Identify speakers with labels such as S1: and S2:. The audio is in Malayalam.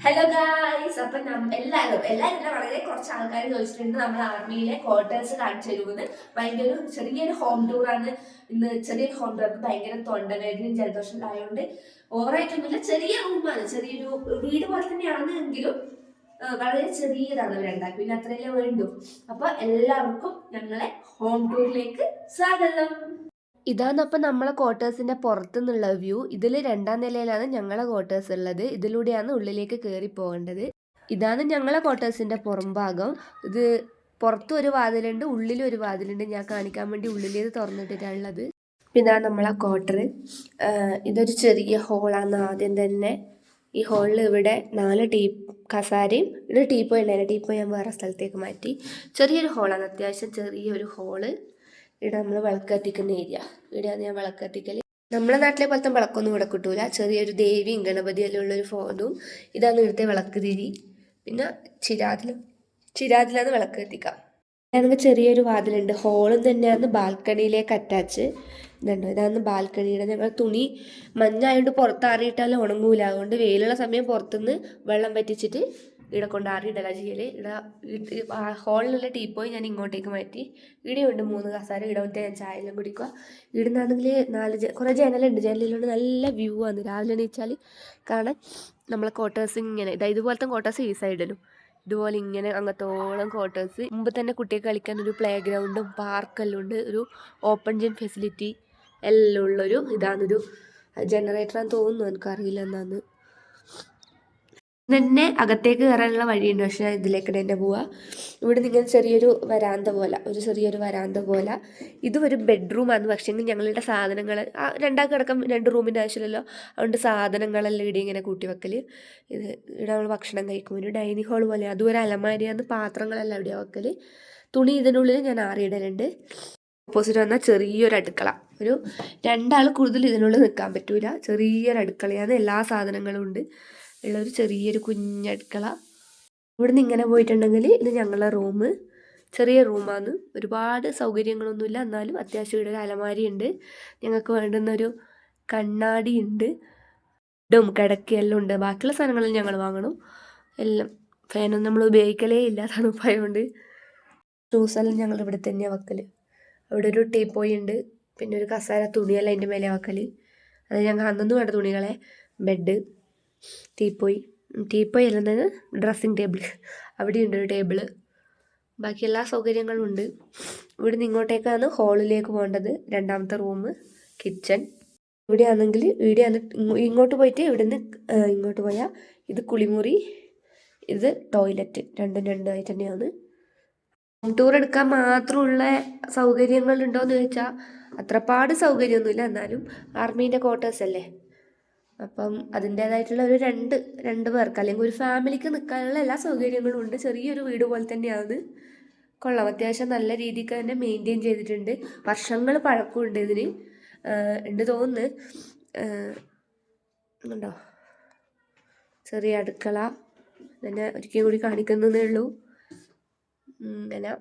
S1: ഹലോ ഗായ്സ്, അപ്പൊ എല്ലാവരും വളരെ കുറച്ച് ആൾക്കാർ ചോദിച്ചിട്ടുണ്ട് നമ്മൾ ആർമിയിലെ ക്വാർട്ടേഴ്സ് കാണിച്ചു തരുമെന്ന്. ഭയങ്കര ചെറിയൊരു ഹോം ടൂർ ആണ് ഇന്ന്. ചെറിയൊരു ഹോം ടൂർ, ഭയങ്കര തൊണ്ടവേദനയും ജലദോഷം ആയതുകൊണ്ട് ഓവറായിട്ടൊന്നുമില്ല. ചെറിയ റൂമാണ്, ചെറിയൊരു വീട് പോലെ തന്നെയാണ് എങ്കിലും വളരെ ചെറിയതാണ് ഇവരുണ്ടാക്കി, പിന്നെ അത്രയല്ലേ വേണ്ടു. അപ്പൊ എല്ലാവർക്കും ഞങ്ങളെ ഹോം ടൂറിലേക്ക് സ്വാഗതം. ഇതാണ് അപ്പം നമ്മളെ ക്വാർട്ടേഴ്സിൻ്റെ പുറത്തുനിന്നുള്ള വ്യൂ. ഇതിൽ രണ്ടാം നിലയിലാണ് ഞങ്ങളെ ക്വാർട്ടേഴ്സ് ഉള്ളത്. ഇതിലൂടെയാണ് ഉള്ളിലേക്ക് കയറി പോകേണ്ടത്. ഇതാണ് ഞങ്ങളെ ക്വാർട്ടേഴ്സിൻ്റെ പുറം ഭാഗം. ഇത് പുറത്തും ഒരു വാതിലുണ്ട്, ഉള്ളിലും ഒരു വാതിലുണ്ട്. ഞാൻ കാണിക്കാൻ വേണ്ടി ഉള്ളിലേത് തുറന്നിട്ടിട്ടുള്ളത്. പിന്നെ നമ്മളെ ക്വാർട്ടർ, ഇതൊരു ചെറിയ ഹോളാണ്. ആദ്യം തന്നെ ഈ ഹോളിൽ ഇവിടെ 4 കസാരയും ഇവിടെ ടീപ്പോയി ഉണ്ടായിരുന്നു. ടീപ്പോയി ഞാൻ വേറെ സ്ഥലത്തേക്ക് മാറ്റി. ചെറിയൊരു ഹോളാണ്, അത്യാവശ്യം ചെറിയൊരു ഹോള്. ഇവിടെ നമ്മൾ വിളക്ക് കത്തിക്കുന്ന ഏരിയ. ഇവിടെയാണ് ഞാൻ വിളക്ക് കത്തിക്കൽ. നമ്മളെ നാട്ടിലെ പോലത്തെ വിളക്കൊന്നും ഇവിടെ കിട്ടൂല. ചെറിയൊരു ദേവിയും ഗണപതിയെല്ലാം ഉള്ളൊരു ഫോണും. ഇതാണ് ഇവിടുത്തെ വിളക്ക് തിരി. പിന്നെ ചിരാതിലാണ് വിളക്ക് കത്തിക്കാം. ഇതാണെങ്കിൽ ചെറിയൊരു വാതിലുണ്ട്. ഹോളും തന്നെയാണ് ബാൽക്കണിയിലേക്ക് അറ്റാച്ച്. ഇതുണ്ടോ, ഇതാണ് ബാൽക്കണിയുടെ. ഞങ്ങൾ തുണി മഞ്ഞായതുകൊണ്ട് പുറത്താറിയിട്ടാലും ഉണങ്ങൂല. അതുകൊണ്ട് വെയിലുള്ള സമയം പുറത്തുനിന്ന് വെള്ളം വറ്റിച്ചിട്ട് ഇവിടെ കൊണ്ട് ആറിയിടല ചെയ്യൽ. ഇവിടെ ഹോളിലുള്ള ടീപ്പോയി ഞാൻ ഇങ്ങോട്ടേക്ക് മാറ്റി. ഇവിടെയുണ്ട് 3 കസാര. ഇവിടെ വന്നിട്ട് ഞാൻ ചായ എല്ലാം കുടിക്കുക. ഇവിടുന്നാണെങ്കിൽ കുറേ ജനലുണ്ട്. ജനലിലുണ്ട് നല്ല വ്യൂ ആണ്. രാവിലെ എണീച്ചാൽ കാണാൻ നമ്മളെ ക്വാർട്ടേഴ്സ് ഇങ്ങനെ ഇതുപോലത്തെ ക്വാർട്ടേഴ്സ് ഈ സൈഡിലും ഇതുപോലെ ഇങ്ങനെ അങ്ങത്തോളം ക്വാർട്ടേഴ്സ്. മുമ്പ് തന്നെ കുട്ടികൾക്ക് കളിക്കാൻ ഒരു പ്ലേ ഗ്രൗണ്ടും പാർക്കെല്ലാം ഉണ്ട്. ഒരു ഓപ്പൺ ജിം ഫെസിലിറ്റി എല്ലാം ഉള്ളൊരു ഇതാണൊരു ജനറേറ്ററാന്ന് തോന്നുന്നു, എനിക്കറിയില്ല എന്നാന്ന്. തന്നെ അകത്തേക്ക് കയറാനുള്ള വഴിയുണ്ട്, പക്ഷേ ഇതിലേക്ക് തന്നെ പോവുക. ഇവിടെ നിങ്ങൾ ചെറിയൊരു വരാന്ത പോലെ. ഇതും ഒരു ബെഡ്റൂമാണ്. പക്ഷേ ഞങ്ങളുടെ സാധനങ്ങൾ രണ്ടാൾക്ക് കിടക്കാൻ 2 റൂമിൻ്റെ ആവശ്യമില്ലല്ലോ. അതുകൊണ്ട് സാധനങ്ങളെല്ലാം ഇവിടെ ഇങ്ങനെ കൂട്ടി വെക്കൽ. ഇവിടെ നമ്മൾ ഭക്ഷണം കഴിക്കും. ഒരു ഡൈനിങ് ഹാൾ പോലെ. അതും ഒരു അലമാരിയാണ്. പാത്രങ്ങളെല്ലാം ഇവിടെ വെക്കൽ. തുണി ഇതിനുള്ളിൽ ഞാൻ ആറിയിടലുണ്ട്. ഓപ്പോസിറ്റ് വന്നാൽ ചെറിയൊരു അടുക്കള. ഒരു 2 ആൾ കൂടുതൽ ഇതിനുള്ളിൽ നിൽക്കാൻ പറ്റൂല. ചെറിയൊരു അടുക്കളയാണ്. എല്ലാ സാധനങ്ങളും ഉണ്ട് ഉള്ളൊരു ചെറിയൊരു കുഞ്ഞടുക്കള. ഇവിടുന്ന് ഇങ്ങനെ പോയിട്ടുണ്ടെങ്കിൽ ഇത് ഞങ്ങളുടെ റൂം. ചെറിയ റൂമാണ്. ഒരുപാട് സൗകര്യങ്ങളൊന്നുമില്ല, എന്നാലും അത്യാവശ്യം ഇവിടെ ഒരു അലമാരി ഉണ്ട്. ഞങ്ങൾക്ക് വേണ്ടുന്നൊരു കണ്ണാടി ഉണ്ട്. ഇടും കിടക്കയെല്ലാം ഉണ്ട്. ബാക്കിയുള്ള സാധനങ്ങളെല്ലാം ഞങ്ങൾ വാങ്ങണം. എല്ലാം ഫാനൊന്നും നമ്മൾ ഉപയോഗിക്കലേ ഇല്ല, തണുപ്പായതുകൊണ്ട്. ഷൂസെല്ലാം ഞങ്ങൾ ഇവിടെ തന്നെയാണ് വെക്കൽ. അവിടെ ഒരു ടീപ്പോയി ഉണ്ട്. പിന്നെ ഒരു കസാര, തുണിയെല്ലാം അതിൻ്റെ മേലെ വെക്കൽ. അത് ഞങ്ങൾ അന്നൊന്നും വേണ്ട തുണികളെ. ബെഡ്, ടീപ്പോയി അല്ലെന്നത് ഡ്രസ്സിങ് ടേബിൾ. അവിടെയുണ്ട് ഒരു ടേബിള്. ബാക്കി എല്ലാ സൗകര്യങ്ങളും ഉണ്ട്. ഇവിടുന്ന് ഇങ്ങോട്ടേക്കാണ് ഹോളിലേക്ക് പോകേണ്ടത്. 2ാമത്തെ റൂം, കിച്ചൺ. ഇവിടെയാണെങ്കിൽ ഇങ്ങോട്ട് പോയിട്ട് ഇവിടുന്ന് ഇങ്ങോട്ട് പോയാൽ ഇത് കുളിമുറി, ഇത് ടോയ്ലറ്റ്. രണ്ടും രണ്ടായിട്ട് തന്നെയാണ്. ഹോം ടൂർ എടുക്കാൻ മാത്രമുള്ള സൗകര്യങ്ങളുണ്ടോയെന്ന് ചോദിച്ചാൽ അത്രപാട് സൗകര്യമൊന്നുമില്ല. എന്നാലും ആർമീൻ്റെ ക്വാർട്ടേഴ്സ് അല്ലേ, അപ്പം അതിൻ്റേതായിട്ടുള്ള ഒരു രണ്ട് പേർക്ക് അല്ലെങ്കിൽ ഒരു ഫാമിലിക്ക് നിൽക്കാനുള്ള എല്ലാ സൗകര്യങ്ങളും ഉണ്ട്. ചെറിയൊരു വീട് പോലെ തന്നെയാണ്. കൊള്ളാം, അത്യാവശ്യം നല്ല രീതിക്ക് തന്നെ മെയിൻറ്റെയിൻ ചെയ്തിട്ടുണ്ട്. വർഷങ്ങൾ പഴക്കമുണ്ട് ഇതിന്, ഉണ്ട് തോന്നുന്നു. ഉണ്ടോ, ചെറിയ അടുക്കള തന്നെ ഒരിക്കൽ കൂടി കാണിക്കുന്നതേ ഉള്ളൂ. അങ്ങനെ